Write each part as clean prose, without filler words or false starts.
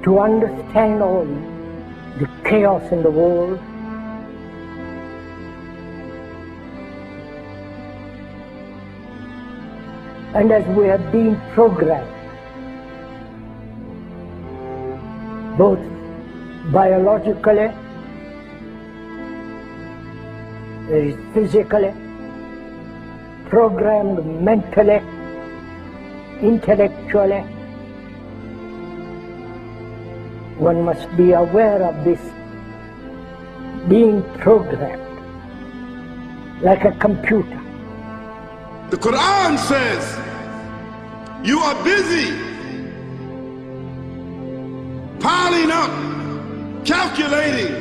to understand all the chaos in the world, and as we have been programmed, both biologically, physically, programmed mentally, intellectually, one must be aware of this being programmed like a computer. The Quran says you are busy piling up, calculating,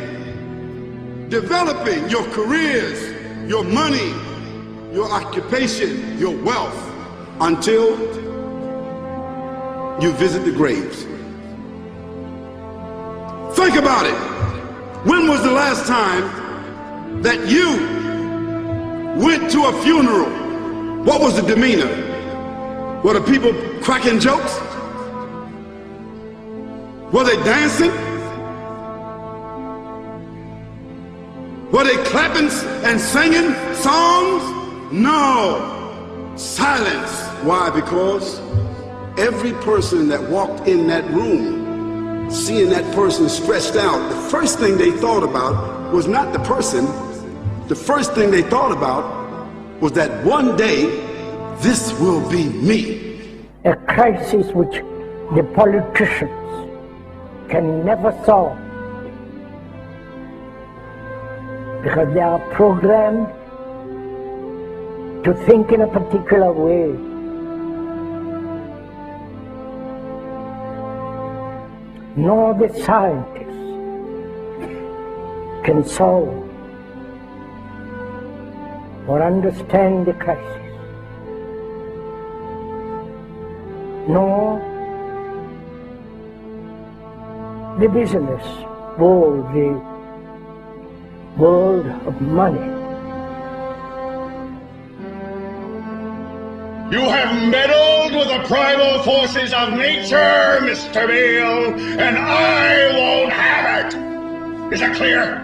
developing your careers, your money, your occupation, your wealth, until you visit the graves. Think about it. When was the last time that you went to a funeral? What was the demeanor? Were the people cracking jokes? Were they dancing? Were they clapping and singing songs? No. Silence. Why? Because every person that walked in that room, seeing that person stretched out, the first thing they thought about was not the person. The first thing they thought about was that one day, this will be me. A crisis which the politicians can never solve, because they are programmed to think in a particular way. Nor the scientists can solve or understand the crisis, nor the business world, the world of money. You have meddled with the primal forces of nature, Mr. Beale, and I won't have it! Is that clear?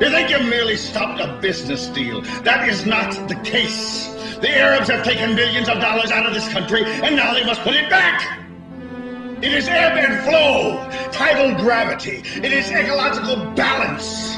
You think you merely stopped a business deal? That is not the case. The Arabs have taken billions of dollars out of this country, and now they must put it back! It is ebb and flow, tidal gravity. It is ecological balance.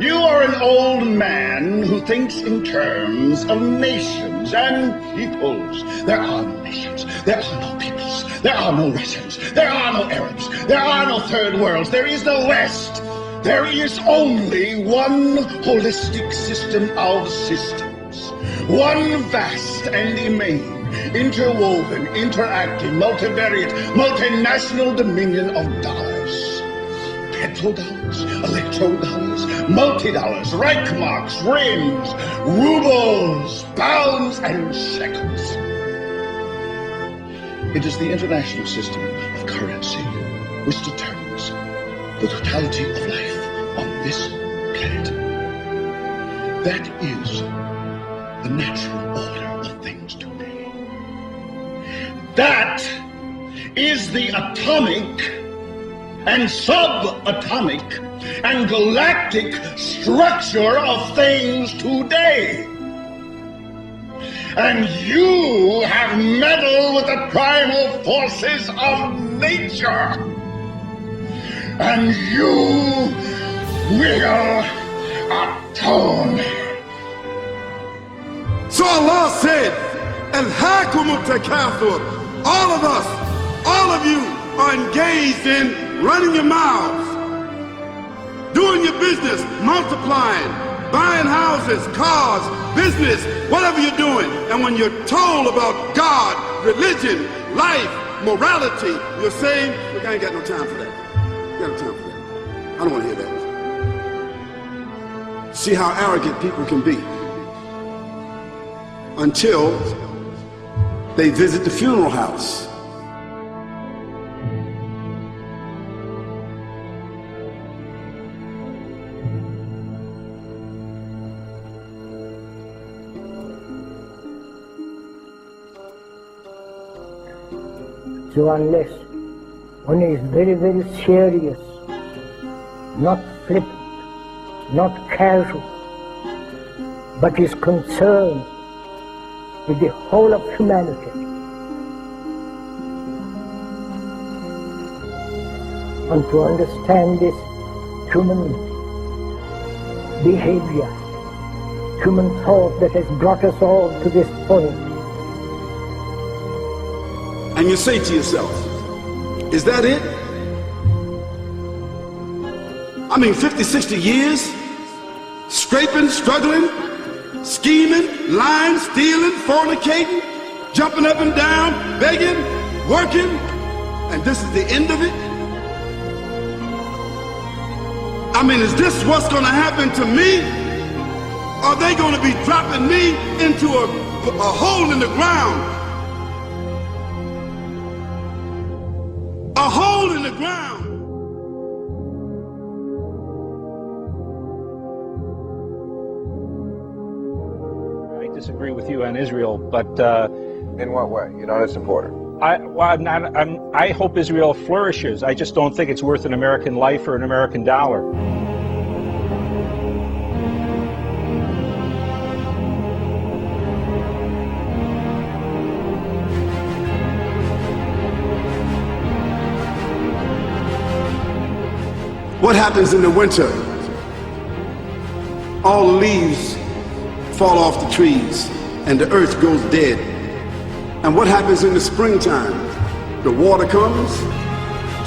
You are an old man who thinks in terms of nations and peoples. There are no nations. There are no peoples. There are no Russians. There are no Arabs. There are no third worlds. There is no West. There is only one holistic system of systems. One vast and immane, interwoven, interacting, multivariate, multinational dominion of dollars. Petrodollars, electrodollars, multi-dollars, Reichmarks, rings, rubles, pounds, and shekels. It is the international system of currency which determines the totality of life on this planet. That is the natural order of things today. That is the atomic and subatomic and galactic structure of things today. And you have meddled with the primal forces of nature. And you will atone. So Allah said, Alhaakumut takathur. All of us, all of you are engaged in running your mouths, doing your business, multiplying, buying houses, cars, business, whatever you're doing. And when you're told about God, religion, life, morality, you're saying, look, I ain't got no time for that. I ain't got no time for that. I don't want to hear that. See how arrogant people can be until they visit the funeral house. So unless one is very, very serious, not flippant, not casual, but is concerned with the whole of humanity. And to understand this human behavior, human thought that has brought us all to this point. And you say to yourself, is that it? I mean, 50, 60 years, scraping, struggling, scheming, lying, stealing, fornicating, jumping up and down, begging, working, and this is the end of it? I mean, is this what's going to happen to me? Are they going to be dropping me into a hole in the ground? A hole in the ground. I disagree with you on Israel, but in what way? You're not a supporter. I hope Israel flourishes. I just don't think it's worth an American life or an American dollar. What happens in the winter? All the leaves fall off the trees and the earth goes dead. And what happens in the springtime? The water comes,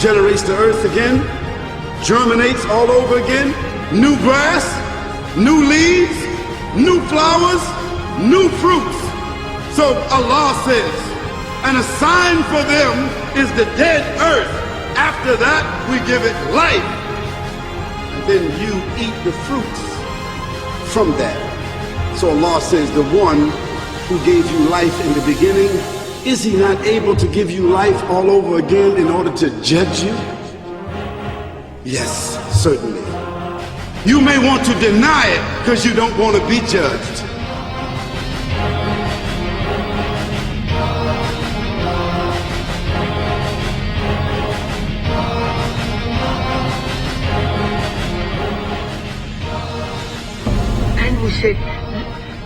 generates the earth again, germinates all over again, new grass, new leaves, new flowers, new fruits. So Allah says, and a sign for them is the dead earth. After that, we give it life. And then you eat the fruits from that. So Allah says, the one who gave you life in the beginning, is he not able to give you life all over again in order to judge you? Yes, certainly. You may want to deny it because you don't want to be judged. And we said,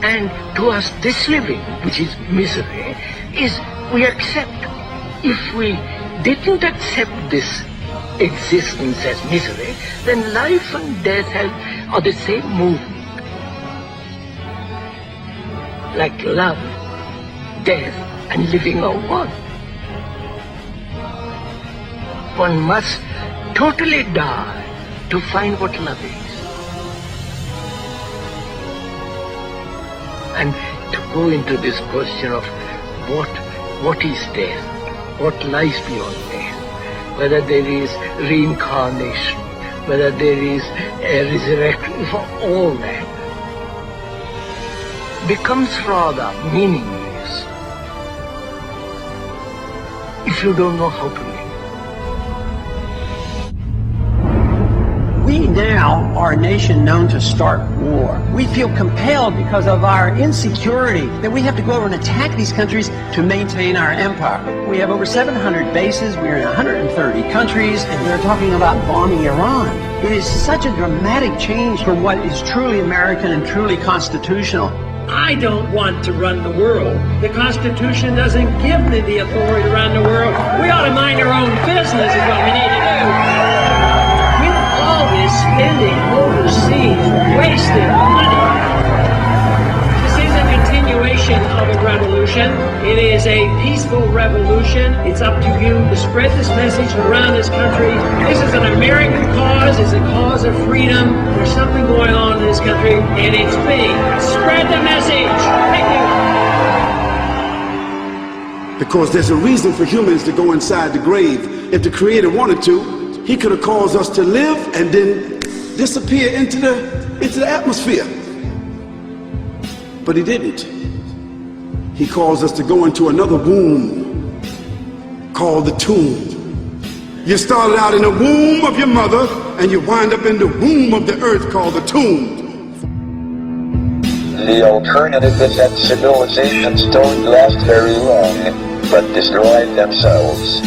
and to us this living, which is misery, is we accept. If we didn't accept this existence as misery, then life and death are the same movement. Like love, death, and living are one. One must totally die to find what love is. And to go into this question of what is death, what lies beyond death, whether there is reincarnation, whether there is a resurrection, for all that becomes rather meaningless if you don't know how to live. We now are a nation known to start war. We feel compelled because of our insecurity that we have to go over and attack these countries to maintain our empire. We have over 700 bases, we're in 130 countries, and they're talking about bombing Iran. It is such a dramatic change from what is truly American and truly constitutional. I don't want to run the world. The Constitution doesn't give me the authority to run the world. We ought to mind our own business is what we need to do. Spending overseas, wasted money. This is a continuation of a revolution. It is a peaceful revolution. It's up to you to spread this message around this country. This is an American cause. It's a cause of freedom. There's something going on in this country, and it's me. Spread the message. Thank you. Because there's a reason for humans to go inside the grave. If the Creator wanted to, He could have caused us to live and then disappear into the atmosphere. But He didn't. He caused us to go into another womb called the tomb. You started out in the womb of your mother and you wind up in the womb of the earth called the tomb. The alternative is that civilizations don't last very long, but destroy themselves.